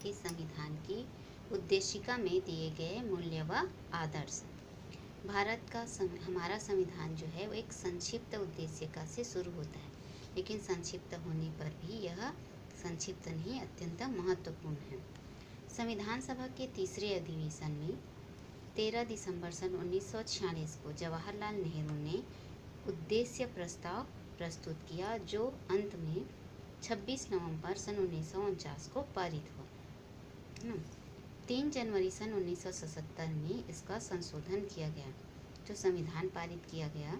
के संविधान की उद्देशिका में दिए गए मूल्य व आदर्श। हमारा संविधान जो है वो एक संक्षिप्त उद्देशिका से शुरू होता है, लेकिन संक्षिप्त होने पर भी यह संक्षिप्त नहीं, अत्यंत महत्वपूर्ण है। संविधान सभा के तीसरे अधिवेशन में 13 दिसंबर सन 1946 को जवाहरलाल नेहरू ने उद्देश्य प्रस्ताव प्रस्तुत किया, जो अंत में 26 नवंबर सन 1949 को पारित हुआ। 3 जनवरी सन 1977 में इसका संशोधन किया गया। जो संविधान पारित किया गया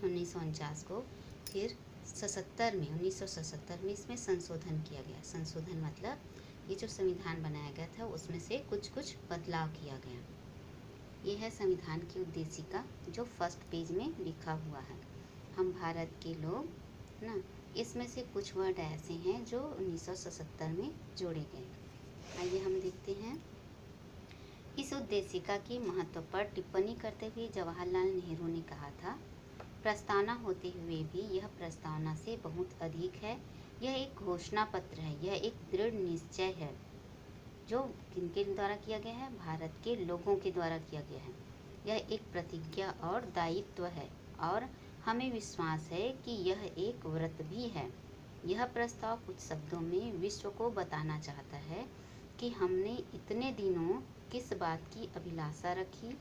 1949 को, फिर 1977 में इसमें संशोधन किया गया। संशोधन मतलब ये जो संविधान बनाया गया था उसमें से कुछ बदलाव किया गया। ये है संविधान की उद्देशिका जो फर्स्ट पेज में लिखा हुआ है। हम भारत के लोग ना, इसमें से कुछ वर्ड ऐसे हैं जो 1977 में जोड़े गए। आइए हम देखते हैं। इस उद्देशिका की महत्व पर टिप्पणी करते हुए जवाहरलाल नेहरू ने कहा था, प्रस्तावना होते हुए भी यह प्रस्तावना से बहुत अधिक है। यह एक घोषणा पत्र है, यह एक दृढ़ निश्चय है जो किनके द्वारा किया गया है, भारत के लोगों के द्वारा किया गया है। यह एक प्रतिज्ञा और दायित्व है और हमें विश्वास है कि यह एक व्रत भी है। यह प्रस्ताव कुछ शब्दों में विश्व को बताना चाहता है कि हमने इतने दिनों किस बात की अभिलाषा रखी,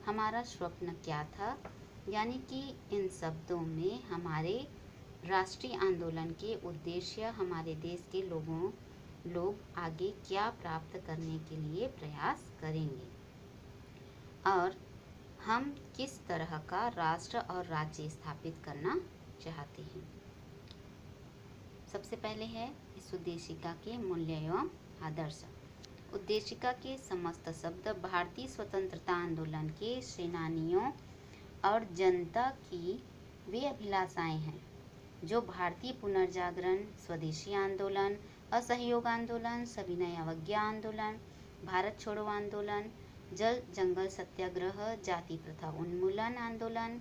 हमारा स्वप्न क्या था, यानी कि इन शब्दों में हमारे राष्ट्रीय आंदोलन के उद्देश्य, हमारे देश के लोग आगे क्या प्राप्त करने के लिए प्रयास करेंगे और हम किस तरह का राष्ट्र और राज्य स्थापित करना चाहते हैं। सबसे पहले है इस उद्देशिका के मूल्य एवं आदर्श। उद्देशिका के समस्त शब्द भारतीय स्वतंत्रता आंदोलन के सेनानियों और जनता की वे अभिलाषाएं हैं जो भारतीय पुनर्जागरण, स्वदेशी आंदोलन, असहयोग आंदोलन, सविनय अवज्ञा आंदोलन, भारत छोड़ो आंदोलन, जल जंगल सत्याग्रह, जाति प्रथा उन्मूलन आंदोलन,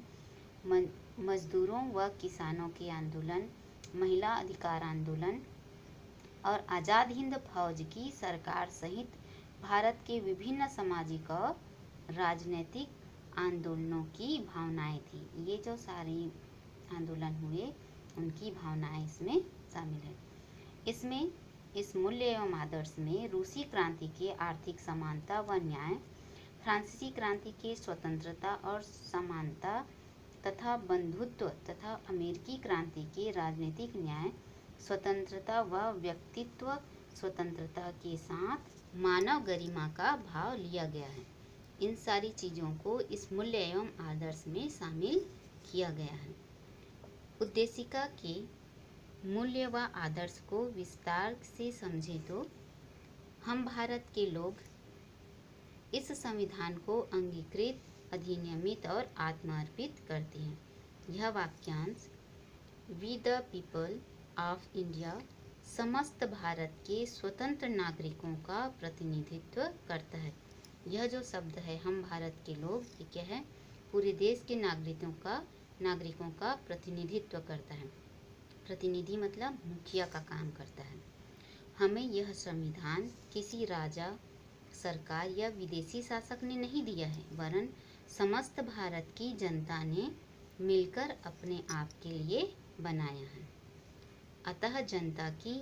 मजदूरों व किसानों के आंदोलन, महिला अधिकार आंदोलन और आज़ाद हिंद फौज की सरकार सहित भारत के विभिन्न सामाजिक और राजनीतिक आंदोलनों की भावनाएं थी। ये जो सारे आंदोलन हुए उनकी भावनाएं इसमें शामिल है। इसमें इस मूल्य एवं आदर्श में रूसी क्रांति के आर्थिक समानता व न्याय, फ्रांसीसी क्रांति के स्वतंत्रता और समानता तथा बंधुत्व तथा अमेरिकी क्रांति के राजनीतिक न्याय, स्वतंत्रता व व्यक्तित्व स्वतंत्रता के साथ मानव गरिमा का भाव लिया गया है। इन सारी चीज़ों को इस मूल्य एवं आदर्श में शामिल किया गया है। उद्देशिका के मूल्य व आदर्श को विस्तार से समझें तो हम भारत के लोग इस संविधान को अंगीकृत, अधिनियमित और आत्मार्पित करते हैं। यह वाक्यांश we the people of India समस्त भारत के स्वतंत्र नागरिकों का प्रतिनिधित्व करता है। यह जो शब्द है हम भारत के लोग, ये क्या है, पूरे देश के नागरिकों का प्रतिनिधित्व करता है। प्रतिनिधि मतलब मुखिया का काम करता है। हमें यह संविधान किसी राजा, सरकार या विदेशी शासक ने नहीं दिया है, वरन समस्त भारत की जनता ने मिलकर अपने आप के लिए बनाया है। अतः जनता की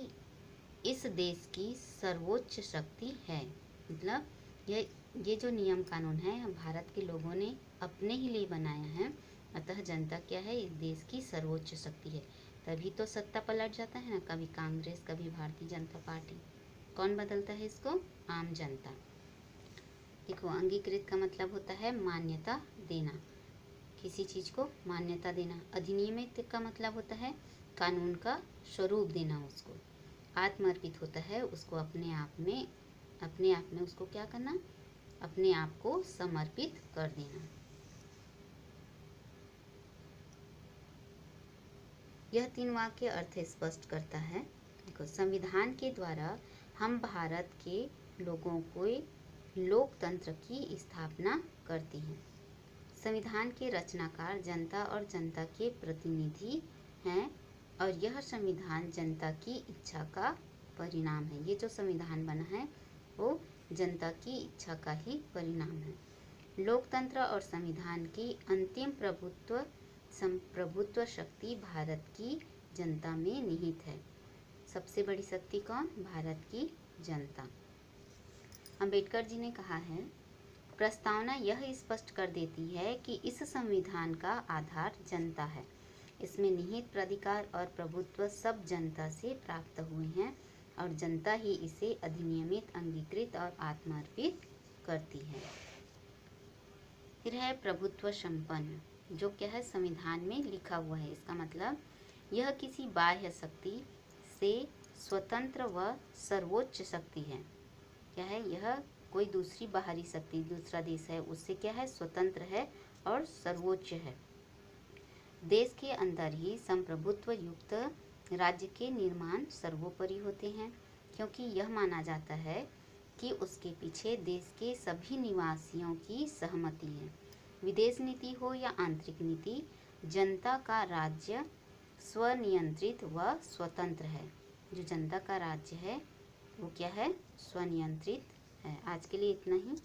इस देश की सर्वोच्च शक्ति है। मतलब ये जो नियम कानून है भारत के लोगों ने अपने ही लिए बनाया है। अतः जनता क्या है, इस देश की सर्वोच्च शक्ति है। तभी तो सत्ता पलट जाता है ना, कभी कांग्रेस, कभी भारतीय जनता पार्टी। कौन बदलता है इसको? आम जनता। देखो, अंगीकृत का मतलब होता है मान्यता देना, किसी चीज़ को मान्यता देना। अधिनियमित का मतलब होता है कानून का स्वरूप देना उसको। आत्मर्पित होता है उसको अपने आप में उसको क्या करना, अपने आप को समर्पित कर देना। यह 3 वाक्य अर्थ स्पष्ट करता है। देखो, संविधान के द्वारा हम भारत के लोगों को लोकतंत्र की स्थापना करते हैं। संविधान के रचनाकार जनता और जनता के प्रतिनिधि हैं और यह संविधान जनता की इच्छा का परिणाम है। ये जो संविधान बना है वो जनता की इच्छा का ही परिणाम है। लोकतंत्र और संविधान की अंतिम प्रभुत्व शक्ति भारत की जनता में निहित है। सबसे बड़ी शक्ति कौन? भारत की जनता। अंबेडकर जी ने कहा है, प्रस्तावना यह स्पष्ट कर देती है कि इस संविधान का आधार जनता है। इसमें निहित प्राधिकार और प्रभुत्व सब जनता से प्राप्त हुए हैं और जनता ही इसे अधिनियमित, अंगीकृत और आत्मार्पित करती है। फिर है प्रभुत्व संपन्न, जो क्या है? संविधान में लिखा हुआ है। इसका मतलब यह किसी बाह्य शक्ति से स्वतंत्र व सर्वोच्च शक्ति है। क्या है? यह कोई दूसरी बाहरी शक्ति, दूसरा देश है, उससे क्या है? स्वतंत्र है और सर्वोच्च है। देश के अंदर ही संप्रभुत्व युक्त राज्य के निर्माण सर्वोपरि होते हैं, क्योंकि यह माना जाता है कि उसके पीछे देश के सभी निवासियों की सहमति है। विदेश नीति हो या आंतरिक नीति, जनता का राज्य स्वनियंत्रित व स्वतंत्र है। जो जनता का राज्य है वो क्या है? स्वनियंत्रित है। आज के लिए इतना ही।